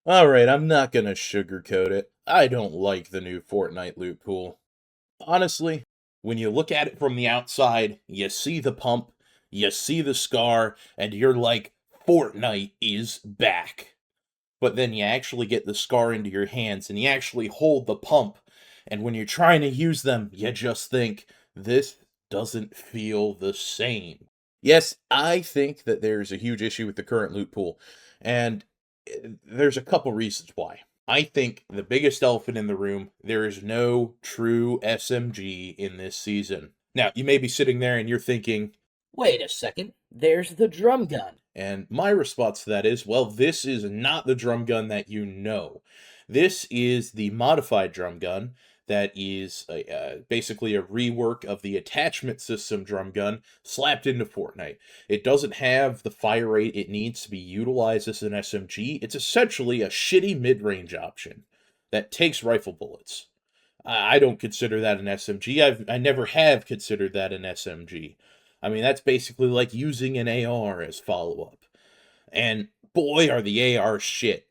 Alright, I'm not gonna sugarcoat it. I don't like the new Fortnite loot pool. Honestly, when you look at it from the outside, you see the pump, you see the scar, and you're like, Fortnite is back. But then you actually get the scar into your hands and you actually hold the pump, and when you're trying to use them, you just think, this doesn't feel the same. Yes, I think that there's a huge issue with the current loot pool, and there's a couple reasons why. I think the biggest elephant in the room, there is no true SMG in this season. Now, you may be sitting there and you're thinking, Wait a second, there's the drum gun. and my response to that is, well, this is not the drum gun that you know. This is the modified drum gun that is basically a rework of the attachment system drum gun slapped into Fortnite. It doesn't have the fire rate it needs to be utilized as an SMG. It's essentially a shitty mid-range option that takes rifle bullets. I don't consider that an SMG. I never have considered that an SMG. I mean, that's basically like using an AR as follow up. And boy, are the AR shit.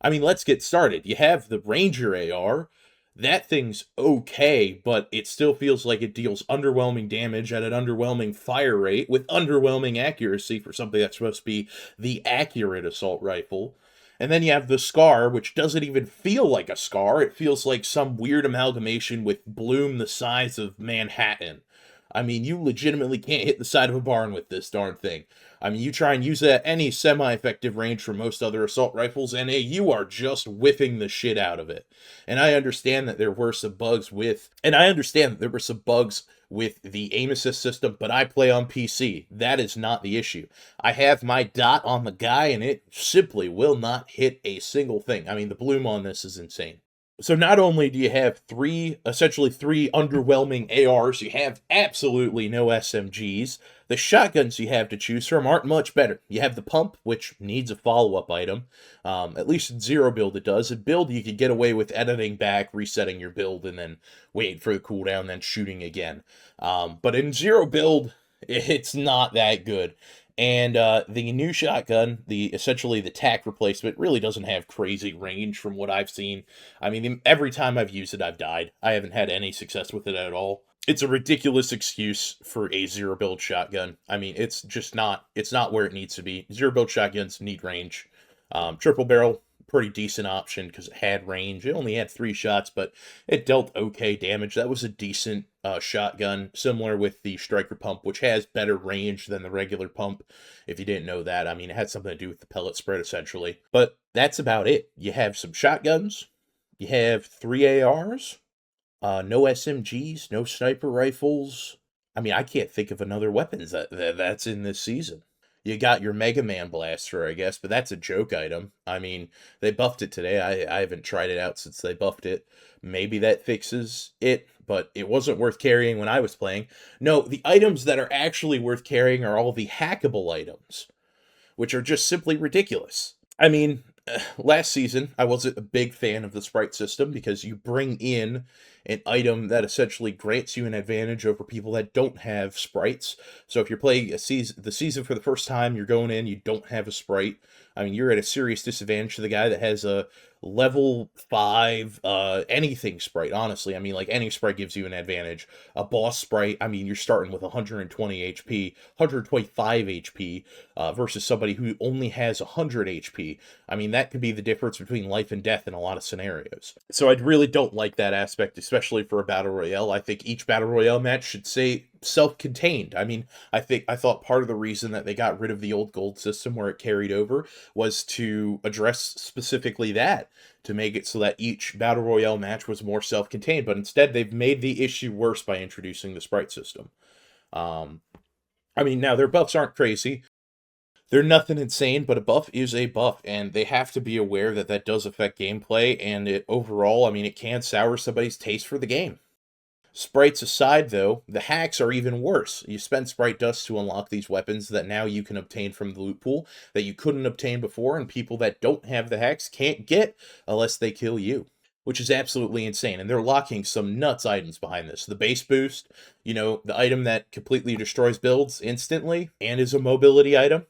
I mean, let's get started. You have the Ranger AR. That thing's okay, but it still feels like it deals underwhelming damage at an underwhelming fire rate with underwhelming accuracy for something that's supposed to be the accurate assault rifle. And then you have the Scar, which doesn't even feel like a Scar. It feels like some weird amalgamation with Bloom the size of Manhattan. I mean, you legitimately can't hit the side of a barn with this darn thing. I mean, you try and use it at any semi-effective range for most other assault rifles, and you are just whiffing the shit out of it. And I understand that there were some bugs with, the aim assist system, but I play on PC. That is not the issue. I have my dot on the guy, and it simply will not hit a single thing. I mean, the bloom on this is insane. So not only do you have essentially three underwhelming ARs, you have absolutely no SMGs. The shotguns you have to choose from aren't much better. You have the pump, which needs a follow-up item. At least in zero build it does. In build, you could get away with editing back, resetting your build, and then waiting for the cooldown, then shooting again. But in zero build, it's not that good. And the new shotgun, essentially the tack replacement, really doesn't have crazy range from what I've seen. I mean, every time I've used it, I've died. I haven't had any success with it at all. It's a ridiculous excuse for a zero build shotgun. I mean, it's not where it needs to be. Zero build shotguns need range. Triple barrel, pretty decent option because it had range. It only had 3 shots, but it dealt okay damage. That was a decent shotgun, similar with the striker pump, which has better range than the regular pump. If you didn't know that, I mean, it had something to do with the pellet spread essentially. But that's about it. You have some shotguns, you have 3 ARs, no SMGs, no sniper rifles. I mean, I can't think of another weapons that's in this season. You got your Mega Man blaster, I guess, but that's a joke item. I mean, they buffed it today. I haven't tried it out since they buffed it. Maybe that fixes it, but it wasn't worth carrying when I was playing. No, the items that are actually worth carrying are all the hackable items, which are just simply ridiculous. I mean, last season, I wasn't a big fan of the sprite system because you bring in an item that essentially grants you an advantage over people that don't have sprites. So if you're playing the season for the first time, you're going in, you don't have a sprite. I mean, you're at a serious disadvantage to the guy that has a level 5 anything sprite. Honestly, I mean, like, any sprite gives you an advantage. A boss sprite, I mean, you're starting with 120 HP, 125 HP, versus somebody who only has 100 HP. I mean, that could be the difference between life and death in a lot of scenarios. So I really don't like that aspect, especially for a battle royale. I think each battle royale match should say self-contained. I mean, I thought part of the reason that they got rid of the old gold system where it carried over was to address specifically that, to make it so that each battle royale match was more self-contained, but instead they've made the issue worse by introducing the sprite system. Um, I mean, now their buffs aren't crazy. They're nothing insane, but a buff is a buff, and they have to be aware that that does affect gameplay, and it overall, I mean, it can sour somebody's taste for the game. Sprites aside, though, the hacks are even worse. You spend sprite dust to unlock these weapons that now you can obtain from the loot pool that you couldn't obtain before, and people that don't have the hacks can't get unless they kill you, which is absolutely insane. And they're locking some nuts items behind this. The base boost, the item that completely destroys builds instantly and is a mobility item,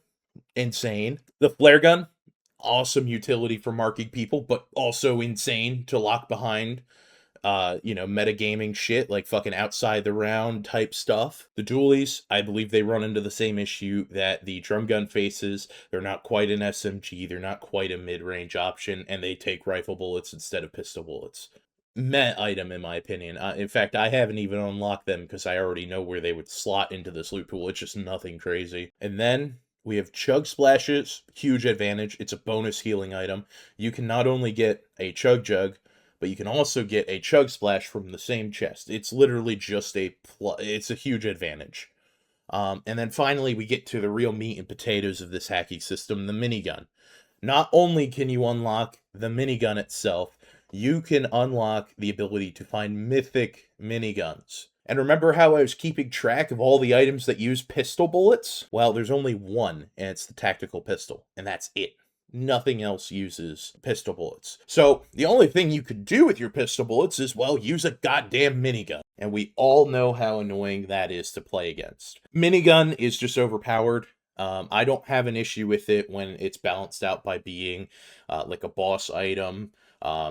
insane. The flare gun, awesome utility for marking people, but also insane to lock behind metagaming shit like fucking outside the round type stuff. The dualies, I believe they run into the same issue that the drum gun faces. They're not quite an SMG, they're not quite a mid-range option, and they take rifle bullets instead of pistol bullets. Meh item, in my opinion. In fact, I haven't even unlocked them because I already know where they would slot into this loot pool. It's just nothing crazy. And then we have Chug Splashes, huge advantage. It's a bonus healing item. You can not only get a Chug Jug, but you can also get a Chug Splash from the same chest. It's literally just it's a huge advantage. And then finally, we get to the real meat and potatoes of this hacking system, the minigun. Not only can you unlock the minigun itself, you can unlock the ability to find mythic miniguns. And remember how I was keeping track of all the items that use pistol bullets? Well, there's only one, and it's the tactical pistol, and that's it. Nothing else uses pistol bullets. So the only thing you could do with your pistol bullets is, well, use a goddamn minigun. And we all know how annoying that is to play against. Minigun is just overpowered. I don't have an issue with it when it's balanced out by being like a boss item.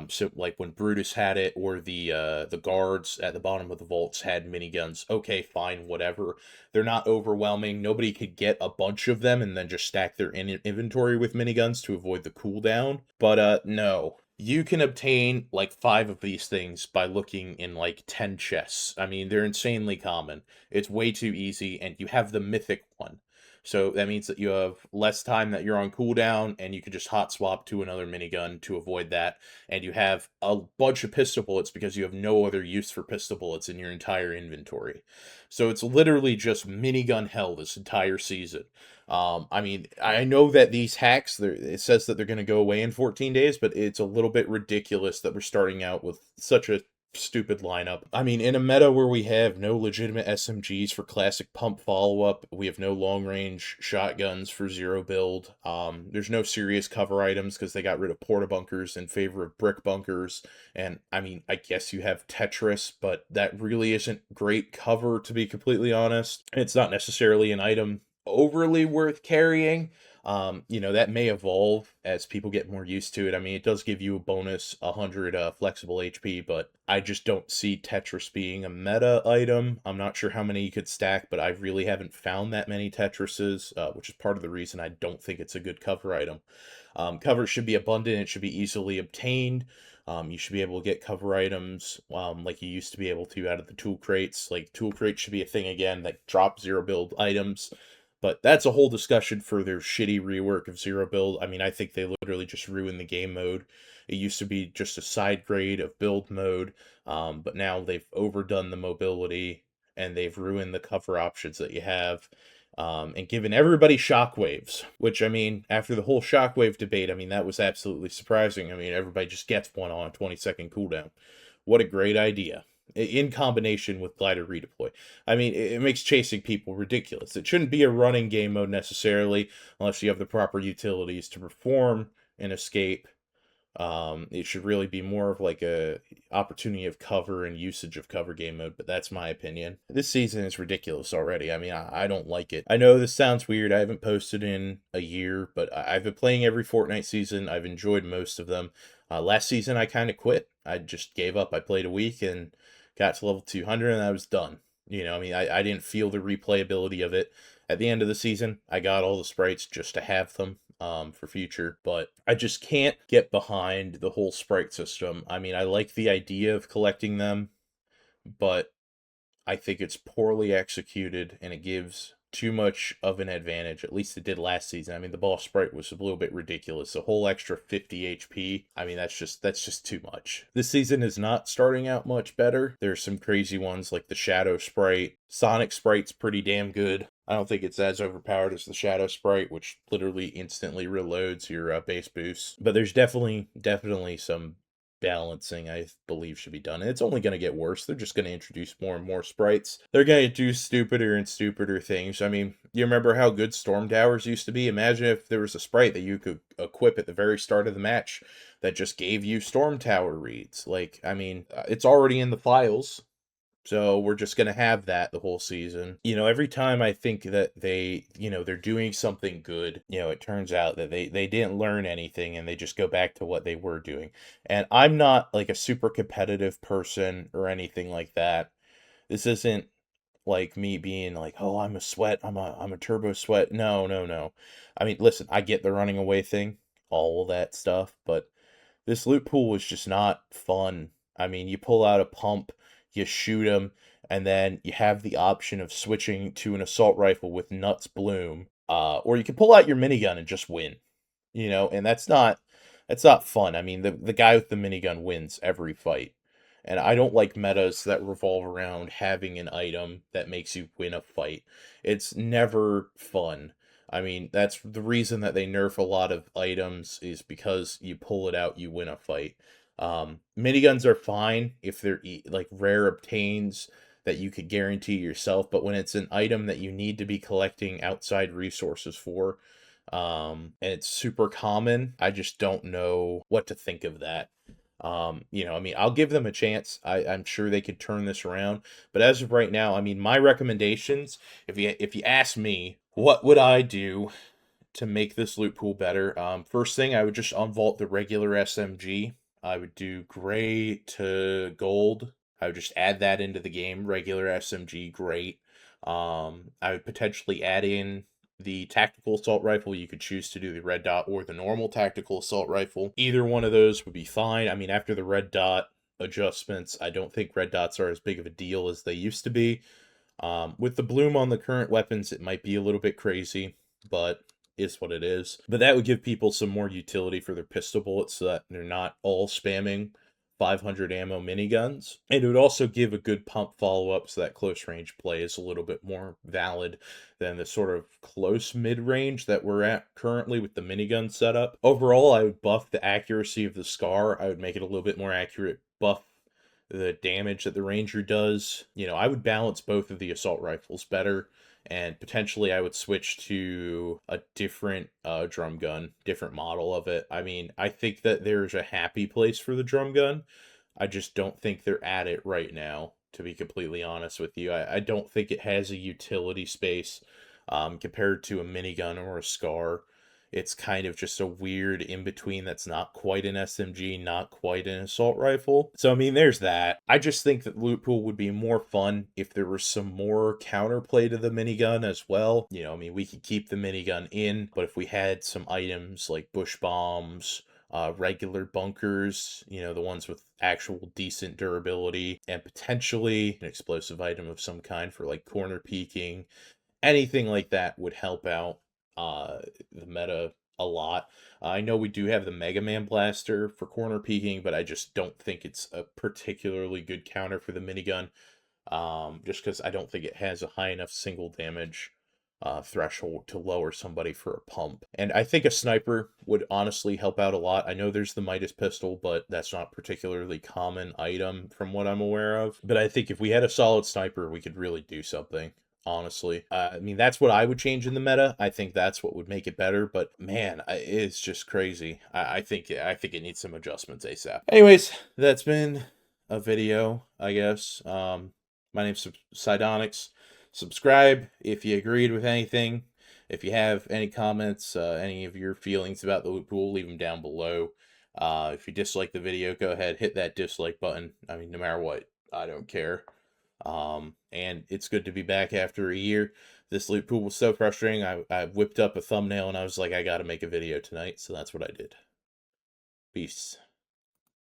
So like when Brutus had it, or the guards at the bottom of the vaults had miniguns. Okay, fine, whatever. They're not overwhelming. Nobody could get a bunch of them and then just stack their inventory with miniguns to avoid the cooldown. But no. You can obtain like 5 of these things by looking in like 10 chests. I mean, they're insanely common. It's way too easy, and you have the mythic one. So that means that you have less time that you're on cooldown, and you can just hot swap to another minigun to avoid that. And you have a bunch of pistol bullets because you have no other use for pistol bullets in your entire inventory. So it's literally just minigun hell this entire season. I mean, I know that these hacks, it says that they're going to go away in 14 days, but it's a little bit ridiculous that we're starting out with such a stupid lineup. I mean, in a meta where we have no legitimate SMGs for classic pump follow-up, we have no long-range shotguns for zero build, there's no serious cover items because they got rid of porta bunkers in favor of brick bunkers, and I mean, I guess you have Tetris, but that really isn't great cover, to be completely honest. It's not necessarily an item overly worth carrying. That may evolve as people get more used to it. I mean, it does give you a bonus 100 flexible HP, but I just don't see Tetris being a meta item. I'm not sure how many you could stack, but I really haven't found that many Tetrises, which is part of the reason I don't think it's a good cover item. Cover should be abundant, it should be easily obtained. You should be able to get cover items like you used to be able to out of the tool crates. Like, tool crates should be a thing again that drop zero build items. But that's a whole discussion for their shitty rework of Zero Build. I mean, I think they literally just ruined the game mode. It used to be just a side grade of build mode, but now they've overdone the mobility, and they've ruined the cover options that you have, and given everybody shockwaves, which, I mean, after the whole shockwave debate, I mean, that was absolutely surprising. I mean, everybody just gets one on a 20-second cooldown. What a great idea, in combination with glider redeploy. I mean, it makes chasing people ridiculous. It shouldn't be a running game mode necessarily, unless you have the proper utilities to perform an escape. It should really be more of like a opportunity of cover and usage of cover game mode, but that's my opinion. This season is ridiculous already. I mean, I don't like it. I know this sounds weird. I haven't posted in a year, but I've been playing every Fortnite season. I've enjoyed most of them. Last season, I kind of quit. I just gave up. I played a week and got to level 200, and I was done. I mean, I didn't feel the replayability of it. At the end of the season, I got all the sprites just to have them for future, but I just can't get behind the whole sprite system. I mean, I like the idea of collecting them, but I think it's poorly executed, and it gives too much of an advantage. At least it did last season. I mean, the boss sprite was a little bit ridiculous. A whole extra 50 HP. I mean, that's just too much. This season is not starting out much better. There's some crazy ones like the Shadow sprite. Sonic sprite's pretty damn good. I don't think it's as overpowered as the Shadow sprite, which literally instantly reloads your base boost. But there's definitely some balancing, I believe, should be done. And it's only going to get worse. They're just going to introduce more and more sprites. They're going to do stupider and stupider things. I mean, you remember how good Storm Towers used to be? Imagine if there was a sprite that you could equip at the very start of the match that just gave you Storm Tower reads. Like, I mean, it's already in the files. So we're just going to have that the whole season. Every time I think that they're doing something good, it turns out that they didn't learn anything and they just go back to what they were doing. And I'm not like a super competitive person or anything like that. This isn't like me being like, "Oh, I'm a sweat. I'm a turbo sweat." No, no, no. I mean, listen, I get the running away thing, all that stuff, but this loot pool is just not fun. I mean, you pull out a pump, you shoot them, and then you have the option of switching to an assault rifle with Nuts Bloom, or you can pull out your minigun and just win. And that's not fun. I mean, the guy with the minigun wins every fight. And I don't like metas that revolve around having an item that makes you win a fight. It's never fun. I mean, that's the reason that they nerf a lot of items is because you pull it out, you win a fight. Miniguns are fine if they're like rare obtains that you could guarantee yourself, but when it's an item that you need to be collecting outside resources for, and it's super common, I just don't know what to think of that. I mean, I'll give them a chance. I'm sure they could turn this around. But as of right now, I mean, my recommendations, if you ask me, what would I do to make this loot pool better? First thing, I would just unvault the regular SMG. I would do gray to gold. I would just add that into the game. Regular SMG, great. I would potentially add in the tactical assault rifle. You could choose to do the red dot or the normal tactical assault rifle. Either one of those would be fine. I mean, after the red dot adjustments, I don't think red dots are as big of a deal as they used to be. With the bloom on the current weapons, it might be a little bit crazy, but is what it is. But that would give people some more utility for their pistol bullets so that they're not all spamming 500 ammo miniguns. And it would also give a good pump follow up so that close range play is a little bit more valid than the sort of close mid range that we're at currently with the minigun setup. Overall, I would buff the accuracy of the SCAR. I would make it a little bit more accurate, buff the damage that the Ranger does. I would balance both of the assault rifles better, and potentially I would switch to a different drum gun, different model of it. I mean, I think that there's a happy place for the drum gun. I just don't think they're at it right now, to be completely honest with you. I don't think it has a utility space compared to a minigun or a SCAR. It's kind of just a weird in between that's not quite an SMG, not quite an assault rifle. So, I mean, there's that. I just think that loot pool would be more fun if there was some more counterplay to the minigun as well. I mean, we could keep the minigun in, but if we had some items like bush bombs, regular bunkers, the ones with actual decent durability, and potentially an explosive item of some kind for like corner peeking, anything like that would help out the meta a lot. I know we do have the Mega Man Blaster for corner peeking, but I just don't think it's a particularly good counter for the minigun. Just because I don't think it has a high enough single damage threshold to lower somebody for a pump. And I think a sniper would honestly help out a lot. I know there's the Midas pistol, but that's not a particularly common item from what I'm aware of. But I think if we had a solid sniper, we could really do something. Honestly, I mean, that's what I would change in the meta. I think that's what would make it better. But man, it's just crazy. I think it needs some adjustments ASAP. Anyways, that's been a video, I guess. My name's Sidonix. Subscribe if you agreed with anything. If you have any comments, any of your feelings about the loot pool, leave them down below. If you dislike the video, go ahead, hit that dislike button. I mean, no matter what, I don't care. And it's good to be back after a year. This loot pool was so frustrating. I whipped up a thumbnail and I was like, I gotta make a video tonight, so that's what I did. Peace.